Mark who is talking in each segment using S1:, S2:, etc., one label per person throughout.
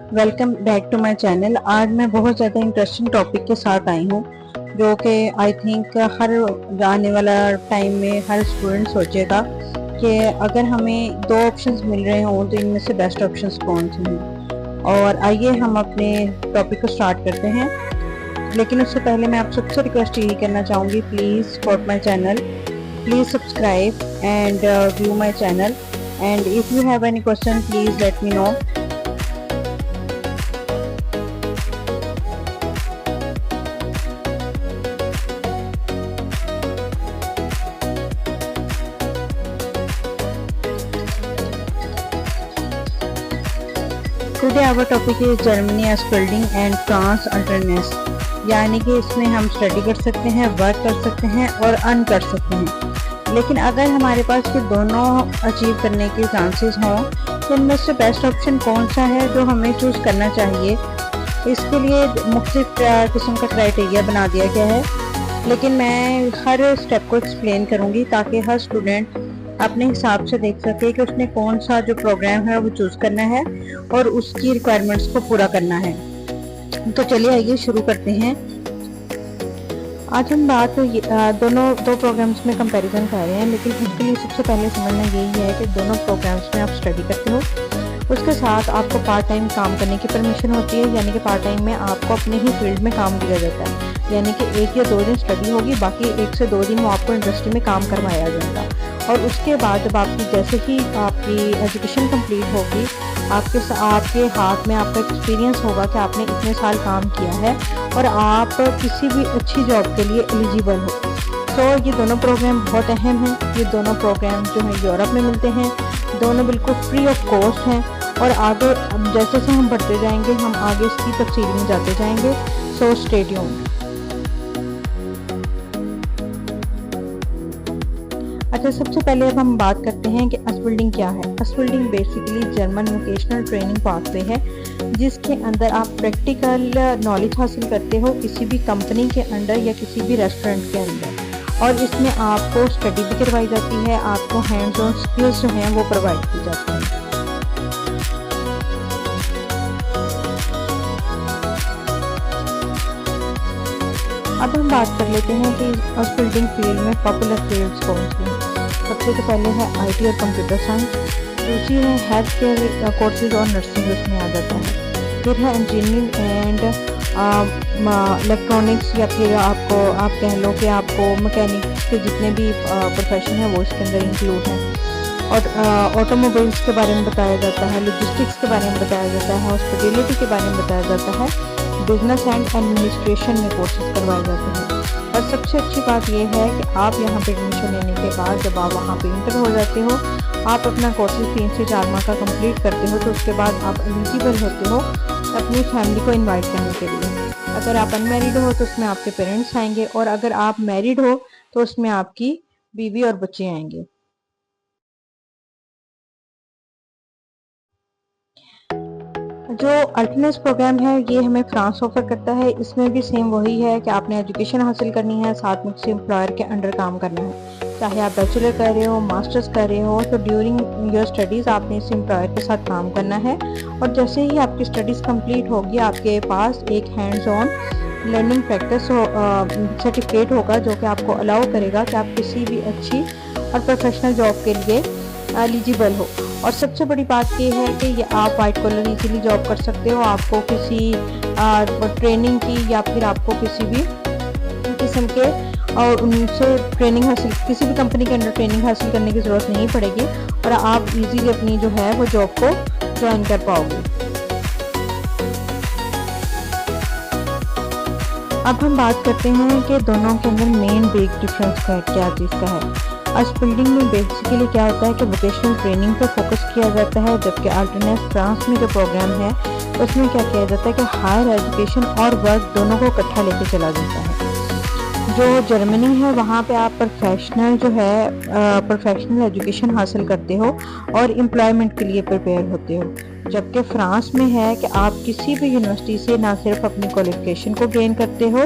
S1: Welcome back to my channel. आज मैं बहुत ज़्यादा इंटरेस्टिंग टॉपिक के साथ आई हूँ जो कि आई थिंक हर आने वाला टाइम में हर स्टूडेंट सोचेगा कि अगर हमें दो ऑप्शंस मिल रहे हों तो इनमें से बेस्ट ऑप्शंस कौन से हैं। और आइए हम अपने टॉपिक को स्टार्ट करते हैं, लेकिन उससे पहले मैं आप सबसे रिक्वेस्ट यही करना चाहूँगी, please support my channel, please subscribe and view my channel, and if you have any question please let me know. Today our topic is Germany Ausbildung and France alternance, यानी कि इसमें हम study कर सकते हैं, work कर सकते हैं और अर्न कर सकते हैं। लेकिन अगर हमारे पास ये दोनों अचीव करने के चांसेस हों तो इनमें से बेस्ट ऑप्शन कौन सा है जो हमें चूज़ करना चाहिए। इसके लिए मुख्तलिफ किस्म का क्राइटेरिया बना दिया गया है, लेकिन मैं हर स्टेप को एक्सप्लेन करूँगी ताकि हर स्टूडेंट अपने हिसाब से देख सके कि उसने कौन सा जो प्रोग्राम है वो चूज़ करना है और उसकी रिक्वायरमेंट्स को पूरा करना है। तो चलिए आइए शुरू करते हैं। आज हम बात दो प्रोग्राम्स में कंपैरिजन कर रहे हैं, लेकिन उसके लिए सबसे पहले समझना यही है कि दोनों प्रोग्राम्स में आप स्टडी करते हो, उसके साथ आपको पार्ट टाइम काम करने की परमिशन होती है, यानी कि पार्ट टाइम में आपको अपने ही फील्ड में काम दिया जाता है। यानी कि 1 या 2 दिन स्टडी होगी, बाकी 1 से 2 दिन वो आपको इंडस्ट्री में काम करवाया जाएगा। और उसके बाद जब आपकी जैसे ही आपकी एजुकेशन कंप्लीट होगी, आपके हाथ में आपका एक्सपीरियंस होगा कि आपने इतने साल काम किया है और आप किसी भी अच्छी जॉब के लिए एलिजिबल हो। तो ये दोनों प्रोग्राम बहुत अहम हैं। ये दोनों प्रोग्राम जो हैं यूरोप में मिलते हैं, दोनों बिल्कुल फ्री ऑफ कॉस्ट हैं और आगे जैसे जैसे हम बढ़ते जाएंगे हम आगे इसकी तफसील में जाते जाएंगे। So stay tuned. अच्छा, सबसे पहले अब हम बात करते हैं कि असबिल्डिंग क्या है। Ausbildung basically German vocational training pathway है जिसके अंदर आप प्रैक्टिकल नॉलेज हासिल करते हो किसी भी कंपनी के अंडर या किसी भी रेस्टोरेंट के अंदर, और इसमें आपको स्टडी भी करवाई जाती है, आपको हैंड्स ऑन स्किल्स जो हैं वो प्रोवाइड की जाती हैं। अब हम बात कर लेते हैं कि असबिल्डिंग फील्ड में पॉपुलर फील्ड्स कौन सी हैं। सबसे तो पहले है आईटी और कंप्यूटर साइंस, दूसरी है हेल्थ केयर कोर्सेज और नर्सिंग उसमें आ जाता है, फिर है इंजीनियरिंग एंड इलेक्ट्रॉनिक्स, या फिर आप कह लो कि आपको मैकेनिक्स के जितने भी प्रोफेशन है वो इसके अंदर इंक्लूड हैं। और ऑटोमोबाइल्स के बारे में बताया जाता है, लॉजिस्टिक्स के बारे में बताया जाता है, हॉस्पिटैलिटी के बारे में बताया जाता है, बिजनेस एंड एडमिनिस्ट्रेशन में कोर्सेज करवाए जाते हैं। और सबसे अच्छी बात यह है कि आप यहाँ पे एडमिशन लेने के बाद जब आप वहाँ पे इंटर हो जाते हो, आप अपना कोर्सेज 3 से 4 माह का कंप्लीट करते हो, तो उसके बाद आप एलिजिबल होते हो अपनी फैमिली को इनवाइट करने के लिए। अगर आप अनमैरिड हो तो उसमें आपके पेरेंट्स आएंगे, और अगर आप मैरिड हो तो उसमें आपकी बीवी और बच्चे आएंगे। जो अल्टरनेस प्रोग्राम है ये हमें फ्रांस ऑफर करता है। इसमें भी सेम वही है कि आपने एजुकेशन हासिल करनी है, साथ में किसी एम्प्लॉयर के अंडर काम करना है। चाहे आप बैचलर कर रहे हो, मास्टर्स कर रहे हो, तो ड्यूरिंग योर स्टडीज़ आपने इस एम्प्लॉयर के साथ काम करना है। और जैसे ही आपकी स्टडीज़ कंप्लीट होगी आपके पास एक hands on learning practice certificate होगा जो कि आपको अलाउ करेगा कि आप किसी भी अच्छी और प्रोफेशनल जॉब के लिए एलिजिबल हो। और सबसे बड़ी बात ये है कि ये आप वाइट कॉलर इजीली जॉब कर सकते हो, आपको किसी ट्रेनिंग की या फिर आपको किसी भी किस्म के और उनसे ट्रेनिंग हासिल किसी भी कंपनी के अंदर ट्रेनिंग हासिल करने की ज़रूरत नहीं पड़ेगी, और आप इजीली अपनी जो है वो जॉब को ज्वाइन कर पाओगे। अब हम बात करते हैं कि दोनों के अंदर मेन बिग डिफरेंस क्या चीज़ का है। असबिल्डिंग में बेसिकली क्या होता है कि वोकेशनल ट्रेनिंग पर फोकस किया जाता है, जबकि अल्टरनेस फ्रांस में जो प्रोग्राम है उसमें क्या किया जाता है कि हायर एजुकेशन और वर्क दोनों को इकट्ठा लेके चला जाता है। जो जर्मनी है वहाँ पे आप प्रोफेशनल एजुकेशन हासिल करते हो और एम्प्लॉयमेंट के लिए प्रिपेयर होते हो, जबकि फ्रांस में है कि आप किसी भी यूनिवर्सिटी से ना सिर्फ अपनी क्वालिफिकेशन को गेन करते हो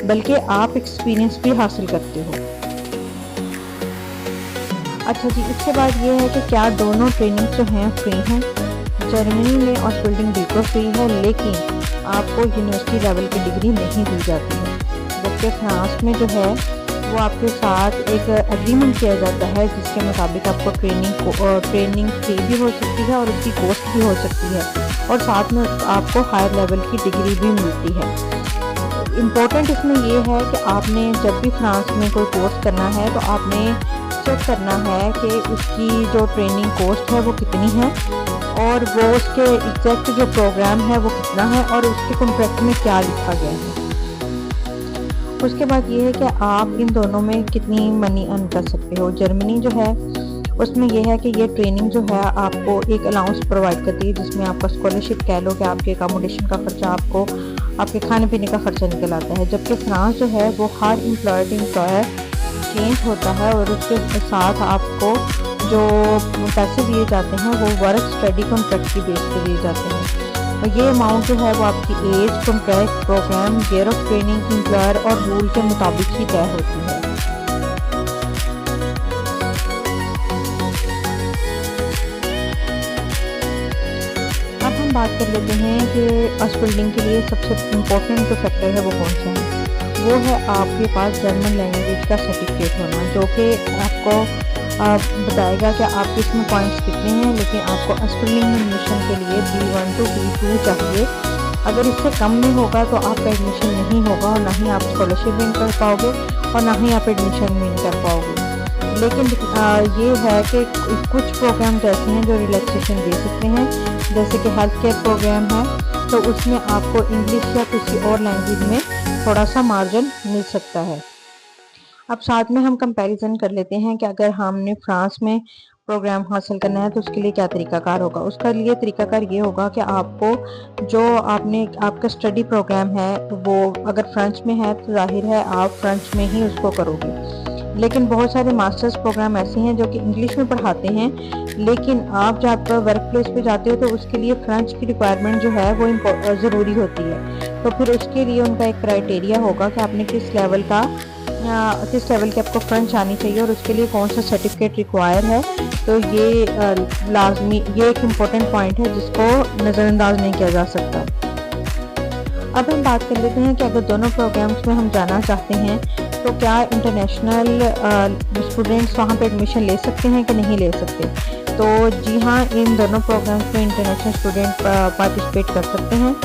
S1: बल्कि आप एक्सपीरियंस भी हासिल करते हो। अच्छा जी, इसके बाद ये है कि क्या दोनों ट्रेनिंग जो हैं फ्री हैं। जर्मनी में हॉर्स बिल्डिंग बिल्कुल फ्री है, लेकिन आपको यूनिवर्सिटी लेवल की डिग्री नहीं दी जाती है। जबकि फ्रांस में जो है वो आपके साथ एक एग्रीमेंट किया जाता है जिसके मुताबिक आपको ट्रेनिंग फ्री भी हो सकती है और उसकी कॉस्ट भी हो सकती है, और साथ में आपको हायर लेवल की डिग्री भी मिलती है। इम्पोर्टेंट इसमें ये है कि आपने जब भी फ्रांस में कोई कोर्स करना है तो आपने चेक करना है कि उसकी जो ट्रेनिंग कॉस्ट है वो कितनी है, और वो उसके एग्जैक्ट जो प्रोग्राम है वो कितना है, और उसके कॉन्ट्रैक्ट में क्या लिखा गया है। उसके बाद ये है कि आप इन दोनों में कितनी मनी अर्न कर सकते हो। जर्मनी जो है उसमें यह है कि ये ट्रेनिंग जो है आपको एक अलाउंस प्रोवाइड करती है, जिसमें आपका स्कॉलरशिप कह लो कि आपके अकोमोडेशन का खर्चा आपको आपके खाने पीने का खर्चा निकल आता है। जबकि फ्रांस जो है वो हर एम्प्लॉयर टू एम्प्लॉयर चेंज होता है, और उसके साथ आपको जो पैसे दिए जाते हैं वो वर्क स्टडी कॉन्ट्रैक्ट की बेस पे दिए जाते हैं। और ये अमाउंट जो है वो आपकी age, contract, programme, year of training, employer और रूल के मुताबिक ही तय होती है। अब हम बात कर लेते हैं कि हॉर्स बिल्डिंग के लिए सबसे इम्पोर्टेंट जो फैक्टर है वो कौन सा है। वो है आपके पास जर्मन लैंग्वेज का सर्टिफिकेट होना, जो कि आपको बताएगा कि आपके इसमें पॉइंट्स कितने हैं। लेकिन आपको हॉर्स बिल्डिंग में एडमिशन के लिए B1 to B2 चाहिए। अगर इससे कम में होगा तो आपका एडमिशन नहीं होगा, और ना ही आप स्कॉलरशिप विन कर पाओगे और ना ही आप एडमिशन विन कर पाओगे। लेकिन ये है कि कुछ प्रोग्राम्स ऐसे हैं जो रिलैक्सेशन दे सकते हैं, जैसे कि हेल्थ केयर प्रोग्राम है, तो उसमें आपको इंग्लिश या किसी और लैंग्वेज में थोड़ा सा मार्जिन मिल सकता है। अब साथ में हम कंपैरिजन कर लेते हैं कि अगर हमने फ्रांस में प्रोग्राम हासिल करना है तो उसके लिए क्या तरीकाकार होगा। उसका लिए तरीकाकार ये होगा कि आपको जो आपका स्टडी प्रोग्राम है वो अगर फ्रेंच में है तो जाहिर है आप फ्रेंच में ही उसको करोगे। लेकिन बहुत सारे मास्टर्स प्रोग्राम ऐसे हैं जो कि इंग्लिश में पढ़ाते हैं, लेकिन आप जब वर्क प्लेस पे जाते हो तो उसके लिए फ्रेंच की रिक्वायरमेंट जो है वो ज़रूरी होती है। तो फिर उसके लिए उनका एक क्राइटेरिया होगा कि आपने किस लेवल की आपको फ्रेंच आनी चाहिए और उसके लिए कौन सा सर्टिफिकेट रिक्वायर है। तो ये लाजमी, ये एक इम्पोर्टेंट पॉइंट है जिसको नज़रअंदाज नहीं किया जा सकता। अब हम बात कर लेते हैं कि अगर दोनों प्रोग्राम्स में हम जाना चाहते हैं तो क्या इंटरनेशनल स्टूडेंट्स वहाँ पे एडमिशन ले सकते हैं कि नहीं ले सकते। तो जी हाँ, इन दोनों प्रोग्राम्स में इंटरनेशनल स्टूडेंट पार्टिसिपेट कर सकते हैं,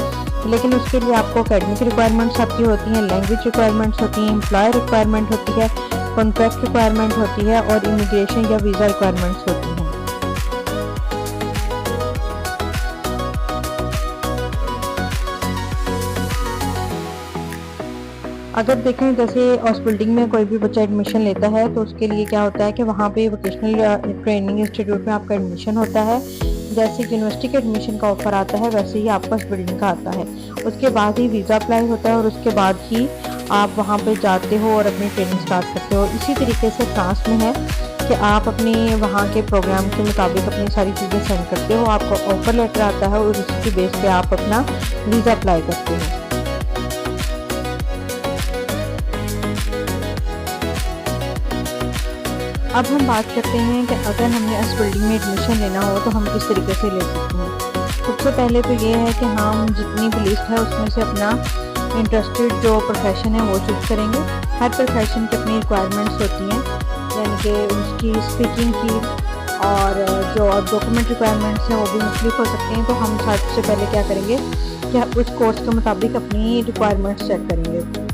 S1: लेकिन उसके लिए आपको एकेडमिक रिक्वायरमेंट्स आपकी होती हैं, लैंग्वेज रिक्वायरमेंट्स होती हैं, एम्प्लॉयर रिक्वायरमेंट होती है, कॉन्ट्रैक्ट रिक्वायरमेंट होती है और इमिग्रेशन या वीज़ा रिक्वायरमेंट्स होती हैं। अगर देखें जैसे हॉर्स बिल्डिंग में कोई भी बच्चा एडमिशन लेता है तो उसके लिए क्या होता है कि वहाँ पे वोकेशनल ट्रेनिंग इंस्टीट्यूट में आपका एडमिशन होता है। जैसे यूनिवर्सिटी के एडमिशन का ऑफर आता है वैसे ही आपका हॉर्स बिल्डिंग का आता है। उसके बाद ही वीज़ा अप्लाई होता है और उसके बाद ही आप वहाँ पे जाते हो और अपनी ट्रेनिंग स्टार्ट करते हो। इसी तरीके से फ्रांस में है कि आप अपने वहाँ के प्रोग्राम के मुताबिक अपनी सारी चीज़ें सेंड करते हो, आपको ऑफर लेटर आता है और उसकी बेस पे आप अपना वीज़ा अप्लाई करते हो। अब हम बात करते हैं कि अगर हमने हॉर्स बिल्डिंग में एडमिशन लेना हो तो हम किस तरीके से ले सकते हैं। सबसे पहले तो ये है कि हम जितनी भी लिस्ट है उसमें से अपना इंटरेस्टेड जो प्रोफेशन है वो चूज़ करेंगे। हर प्रोफेशन की अपनी रिक्वायरमेंट्स होती हैं, यानी कि उसकी स्पीकिंग की और जो डॉक्यूमेंट रिक्वायरमेंट्स हैं वो भी मुख्तलिफ हो सकते हैं। तो हम सबसे पहले क्या करेंगे कि उस कोर्स के मुताबिक अपनी रिक्वायरमेंट्स चेक करेंगे,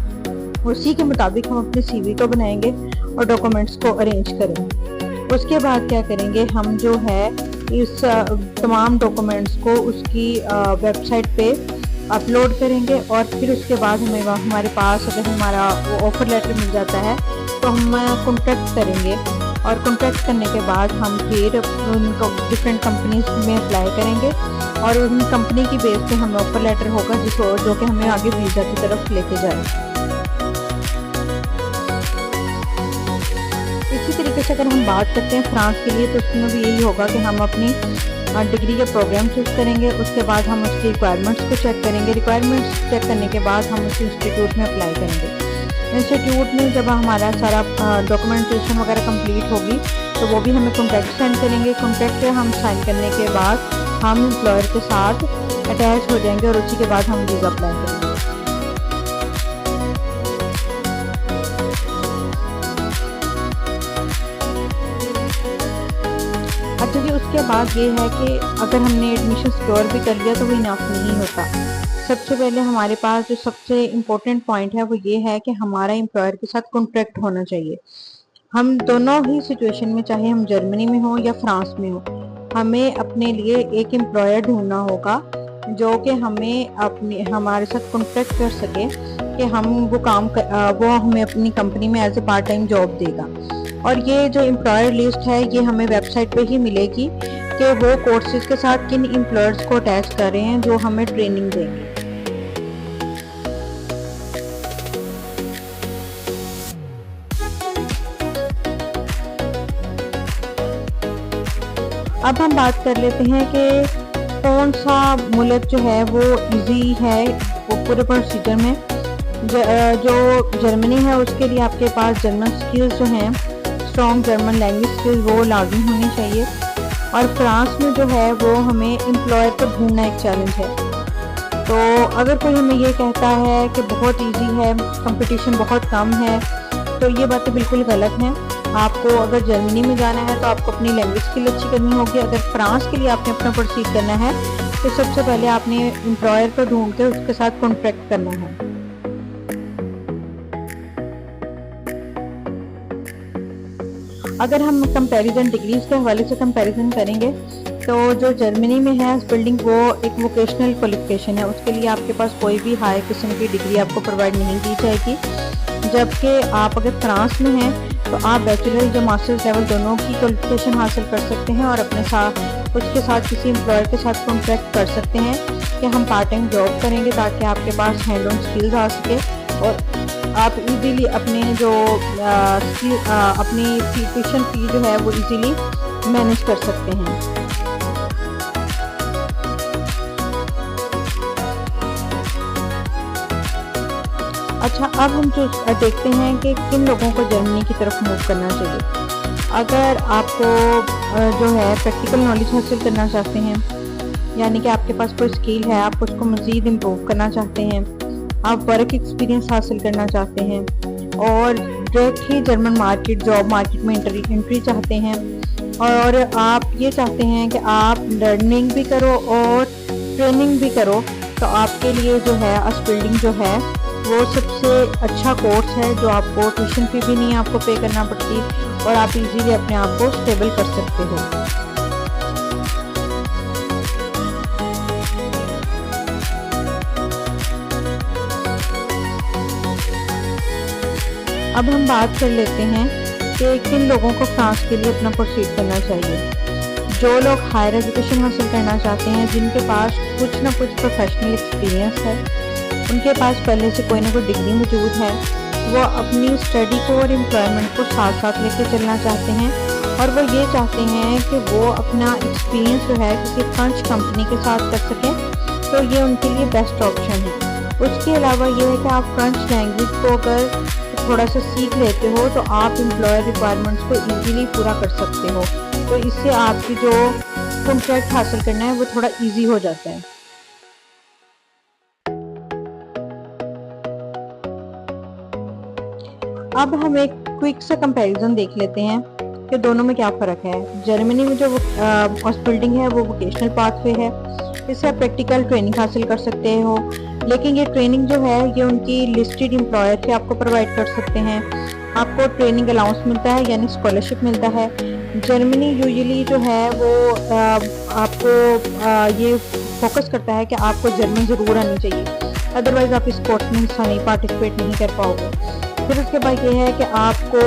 S1: उसी के मुताबिक हम अपने CV को बनाएंगे और डॉक्यूमेंट्स को अरेंज करेंगे। उसके बाद क्या करेंगे, हम जो है इस तमाम डॉक्यूमेंट्स को उसकी वेबसाइट पे अपलोड करेंगे और फिर उसके बाद हमारे पास अगर हमारा वो ऑफ़र लेटर मिल जाता है तो हम कॉन्टैक्ट करेंगे और कॉन्टैक्ट करने के बाद हम फिर उनको डिफरेंट कंपनीज में अप्लाई करेंगे और उन कंपनी की बेस पे हमें ऑफ़र लेटर होगा जो कि हमें आगे वीज़ा की तरफ लेके जाए। इसी तरीके से अगर हम बात करते हैं फ्रांस के लिए तो उसमें भी यही होगा कि हम अपनी डिग्री के प्रोग्राम चूज़ करेंगे। उसके बाद हम उसकी रिक्वायरमेंट्स को चेक करेंगे। रिक्वायरमेंट्स चेक करने के बाद हम उस इंस्टीट्यूट में अप्लाई करेंगे। इंस्टीट्यूट में जब हमारा सारा डॉक्यूमेंटेशन वगैरह कंप्लीट होगी तो वो भी हमें कॉन्ट्रैक्ट साइन करेंगे। कॉन्ट्रैक्ट हम साइन करने के बाद हम एम्प्लॉयर के साथ अटैच हो जाएंगे और उसी के बाद हम वीज़ा अप्लाई करेंगे। अच्छा जी, उसके बाद ये है कि अगर हमने एडमिशन सिक्योर भी कर लिया तो वो इनफ नहीं होता। सबसे पहले हमारे पास जो सबसे इम्पोर्टेंट पॉइंट है वो ये है कि हमारा एम्प्लॉयर के साथ कॉन्ट्रैक्ट होना चाहिए। हम दोनों ही सिचुएशन में, चाहे हम जर्मनी में हो या फ्रांस में हो, हमें अपने लिए एक एम्प्लॉयर ढूंढना होगा जो कि हमारे साथ कॉन्ट्रैक्ट कर सके कि हम वो हमें अपनी कंपनी में as a part time job देगा। और ये जो एम्प्लॉयर लिस्ट है ये हमें वेबसाइट पे ही मिलेगी कि वो कोर्सेज के साथ किन एम्प्लॉयर्स को अटैच कर रहे हैं जो हमें ट्रेनिंग देंगे। अब हम बात कर लेते हैं कि कौन सा मुल्क जो है वो इजी है वो पूरे प्रोसीजर में। जो जर्मनी है उसके लिए आपके पास जर्मन स्किल्स जो हैं, स्ट्रॉन्ग जर्मन लैंग्वेज स्किल्स वो लाजमी होनी चाहिए। और फ्रांस में जो है वो हमें एम्प्लॉयर को ढूंढना एक चैलेंज है। तो अगर कोई हमें ये कहता है कि बहुत इजी है, कंपटीशन बहुत कम है, तो ये बातें बिल्कुल गलत हैं। आपको अगर जर्मनी में जाना है तो आपको अपनी लैंग्वेज स्किल अच्छी करनी होगी। अगर फ्रांस के लिए आपने अपना प्रोसीड करना है तो सबसे पहले आपने एम्प्लॉयर को ढूंढ के उसके साथ कॉन्ट्रैक्ट करना है। अगर हम कंपैरिजन डिग्रीज के हवाले से कंपैरिजन करेंगे तो जो जर्मनी में है बिल्डिंग वो एक वोकेशनल क्वालिफिकेशन है, उसके लिए आपके पास कोई भी हाई किस्म की डिग्री आपको प्रोवाइड नहीं की जाएगी। जबकि आप अगर फ्रांस में हैं तो आप बैचलर या मास्टर्स लेवल दोनों की क्वालिफिकेशन हासिल कर सकते हैं और अपने साथ उसके साथ किसी एम्प्लॉयर के साथ कॉन्ट्रैक्ट कर सकते हैं कि हम पार्ट टाइम जॉब करेंगे ताकि आपके पास हैंड ऑन स्किल्स आ सके और आप इजीली अपने जो अपनी ट्यूशन फी जो है वो इजीली मैनेज कर सकते हैं। अच्छा, अब हम जो देखते हैं कि किन लोगों को जर्मनी की तरफ मूव करना चाहिए। अगर आपको जो है प्रैक्टिकल नॉलेज हासिल करना चाहते हैं, यानी कि आपके पास कोई स्किल है, आप उसको मज़ीद इम्प्रूव करना चाहते हैं, आप वर्क एक्सपीरियंस हासिल करना चाहते हैं और डायरेक्ट ही जर्मन मार्केट जॉब मार्केट में एंट्री चाहते हैं और आप ये चाहते हैं कि आप लर्निंग भी करो और ट्रेनिंग भी करो, तो आपके लिए जो है अस्किल्डिंग जो है वो सबसे अच्छा कोर्स है जो आपको ट्यूशन फी भी नहीं आपको पे करना पड़ती और आप इजीली अपने आप को स्टेबल कर सकते हो। अब हम बात कर लेते हैं कि किन लोगों को फ्रांस के लिए अपना प्रोसीड करना चाहिए। जो लोग हायर एजुकेशन हासिल करना चाहते हैं, जिनके पास कुछ ना कुछ प्रोफेशनल एक्सपीरियंस है, उनके पास पहले से कोई ना कोई डिग्री मौजूद है, वो अपनी स्टडी को और एम्प्लॉयमेंट को साथ साथ लेकर चलना चाहते हैं और वो ये चाहते हैं कि वो अपना एक्सपीरियंस जो है किसी फ्रेंच कंपनी के साथ कर सकें, तो ये उनके लिए बेस्ट ऑप्शन है। उसके अलावा ये है कि आप फ्रेंच लैंग्वेज को अगर थोड़ा सा सीख लेते हो तो आप एम्प्लॉयर रिक्वायरमेंट्स को इजीली पूरा कर सकते हो, तो इससे आपकी जो कॉन्ट्रैक्ट हासिल करना है वो थोड़ा इजी हो जाता है। अब हम एक क्विक सा कंपैरिजन देख लेते हैं कि दोनों में क्या फ़र्क है। जर्मनी में जो हॉस्पिटलिंग है वो वोकेशनल पाथवे है, इससे आप प्रैक्टिकल ट्रेनिंग हासिल कर सकते हो, लेकिन ये ट्रेनिंग जो है ये उनकी लिस्टेड एम्प्लॉयर से आपको प्रोवाइड कर सकते हैं। आपको ट्रेनिंग अलाउंस मिलता है यानी स्कॉलरशिप मिलता है। जर्मनी यूजुअली जो है वो आपको ये फोकस करता है कि आपको जर्मन ज़रूर आनी चाहिए, अदरवाइज़ आप इस कोर्स में हिस्सा नहीं पार्टिसिपेट नहीं कर पाओगे। फिर उसके बाद ये है कि आपको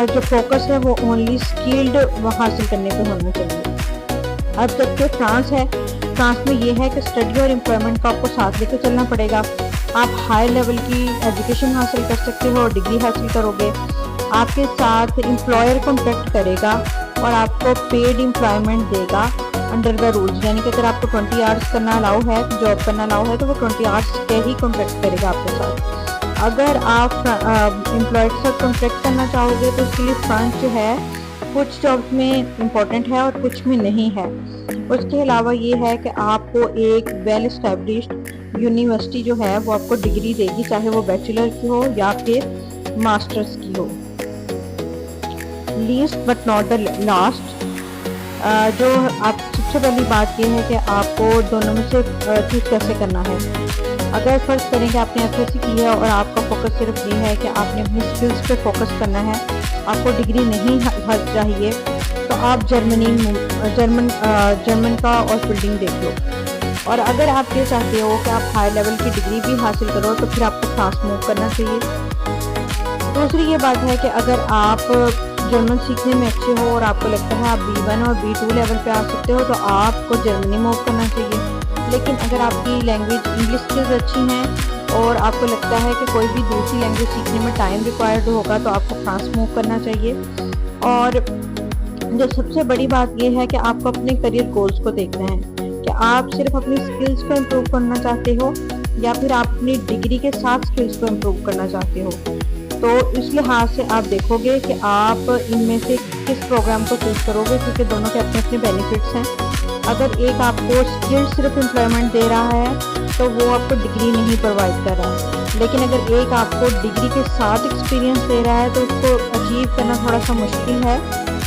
S1: जो फोकस है वो ओनली स्किल्ड हासिल करने पे होना चाहिए। अब जबकि फ्रांस है, फ्रांस में ये है कि स्टडी और एम्प्लॉयमेंट को आपको साथ लेकर चलना पड़ेगा। आप हाई लेवल की एजुकेशन हासिल कर सकते हो और डिग्री हासिल करोगे, आपके साथ एम्प्लॉयर कॉन्ट्रैक्ट करेगा और आपको पेड एम्प्लॉयमेंट देगा अंडर द रूल्स, यानी कि अगर आपको 20 आवर्स करना अलाउ है, जॉब करना अलाउ है, तो वो 20 आवर्स के ही कॉन्ट्रैक्ट करेगा आपके साथ। अगर आप एम्प्लॉयर के साथ कॉन्ट्रैक्ट करना चाहोगे तो उसके लिए फ्रांस जो है कुछ जॉब्स में इम्पॉर्टेंट है और कुछ में नहीं है। उसके अलावा ये है कि आपको एक वेल एस्टेब्लिश्ड यूनिवर्सिटी जो है वो आपको डिग्री देगी, चाहे वो बैचलर की हो या फिर मास्टर्स की हो। Least but not the last, जो आप सबसे पहली बात ये है कि आपको दोनों में से चूज कैसे करना है। अगर फर्ज करें कि आपने एफएससी की है और आपका फोकस सिर्फ ये है कि आपने अपनी स्किल्स पे फोकस करना है, आपको डिग्री नहीं चाहिए, तो आप जर्मन का और बिल्डिंग देख लो। और अगर आप ये चाहते हो कि आप हाई लेवल की डिग्री भी हासिल करो तो फिर आपको फ्रांस मूव करना चाहिए। दूसरी ये बात है कि अगर आप जर्मन सीखने में अच्छे हो और आपको लगता है आप B1 और B2 लेवल पे आ सकते हो, तो आपको जर्मनी मूव करना चाहिए। लेकिन अगर आपकी लैंग्वेज इंग्लिश स्किल्स अच्छी हैं और आपको लगता है कि कोई भी दूसरी लैंग्वेज सीखने में टाइम रिक्वायर्ड होगा, तो आपको फ्रांस मूव करना चाहिए। और जो सबसे बड़ी बात यह है कि आपको अपने करियर गोल्स को देखना है कि आप सिर्फ अपनी स्किल्स को इम्प्रूव करना चाहते हो या फिर आप अपनी डिग्री के साथ स्किल्स को इम्प्रूव करना चाहते हो। तो इस लिहाज से आप देखोगे कि आप इनमें से किस प्रोग्राम को चूज करोगे, क्योंकि दोनों के अपने अपने बेनिफिट्स हैं। अगर एक आपको स्किल सिर्फ एम्प्लॉयमेंट दे रहा है तो वो आपको डिग्री नहीं प्रोवाइड कर रहा है, लेकिन अगर एक आपको डिग्री के साथ एक्सपीरियंस दे रहा है तो उसको अचीव करना थोड़ा सा मुश्किल है,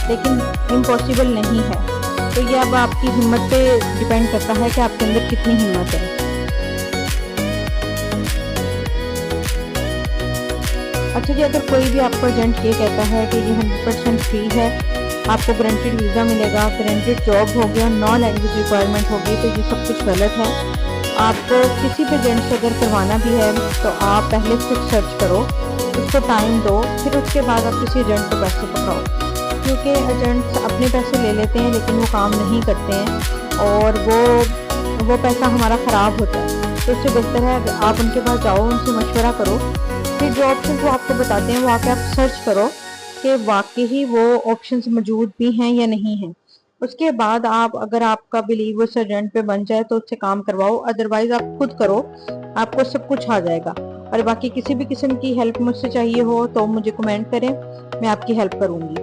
S1: लेकिन इम्पॉसिबल नहीं है। तो ये अब आपकी हिम्मत पे डिपेंड करता है कि आपके अंदर कितनी हिम्मत है। अच्छा जी, अगर कोई भी आपको एजेंट ये कहता है कि ये 100% फ्री है, आपको गारंटेड वीज़ा मिलेगा, गारंटेड जॉब होगी और नॉन लैंग्वेज रिक्वायरमेंट होगी, तो ये सब कुछ गलत है। आपको किसी भी एजेंट से अगर करवाना भी है तो आप पहले खुद सर्च करो, उसको टाइम दो, फिर उसके बाद आप किसी एजेंट को पैसे पकड़ाओ, क्योंकि एजेंट्स अपने पैसे ले लेते हैं लेकिन वो काम नहीं करते हैं और वो पैसा हमारा ख़राब होता है। तो उससे बेहतर है आप उनके पास जाओ, उनसे मशवरा करो, फिर जो ऑप्शन वो आपको बताते हैं वो आके आप सर्च करो कि वाकई ही वो ऑप्शंस मौजूद भी हैं या नहीं हैं। उसके बाद आप, अगर आपका बिलीव उस एजेंट पे बन जाए तो उससे काम करवाओ, अदरवाइज आप खुद करो, आपको सब कुछ आ जाएगा। और बाकी किसी भी किस्म की हेल्प मुझसे चाहिए हो तो मुझे कमेंट करें, मैं आपकी हेल्प करूंगी।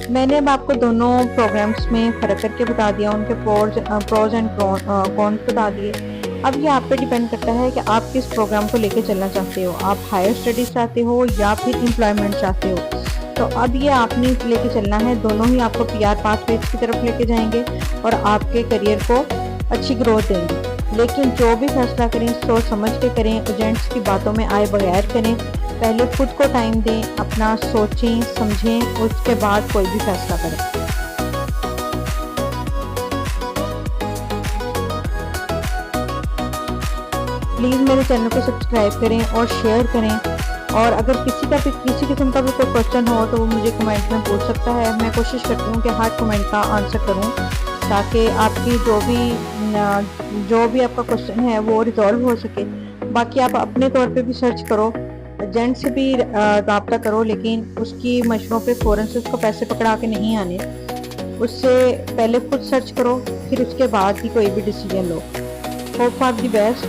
S1: मैंने अब आपको दोनों प्रोग्राम्स में फ़र्क करके बता दिया, उनके प्रोज एंड कॉन्स बता दिए। अब ये आप पे डिपेंड करता है कि आप किस प्रोग्राम को लेके चलना चाहते हो, आप हायर स्टडीज़ चाहते हो या फिर एम्प्लॉयमेंट चाहते हो। तो अब ये आपने लेके चलना है, दोनों ही आपको PR पाथवे की तरफ लेके जाएंगे और आपके करियर को अच्छी ग्रोथ देंगे। लेकिन जो भी फैसला करें सोच समझ के करें, एजेंट्स की बातों में आए बगैर करें, पहले खुद को टाइम दें, अपना सोचें समझें, उसके बाद कोई भी फैसला करें। प्लीज़ मेरे चैनल को सब्सक्राइब करें और शेयर करें। और अगर किसी किस्म का भी कोई क्वेश्चन हो तो वो मुझे कमेंट में पूछ सकता है। मैं कोशिश करती हूँ कि हर कमेंट का आंसर करूँ, ताकि आपकी जो भी आपका क्वेश्चन है वो रिजॉल्व हो सके। बाकी आप अपने तौर पे भी सर्च करो, एजेंट से भी रब्ता करो, लेकिन उसकी मशवरों पे फ़ौरन से उसको पैसे पकड़ा के नहीं आने, उससे पहले खुद सर्च करो, फिर उसके बाद ही कोई भी decision low. Hope for the best.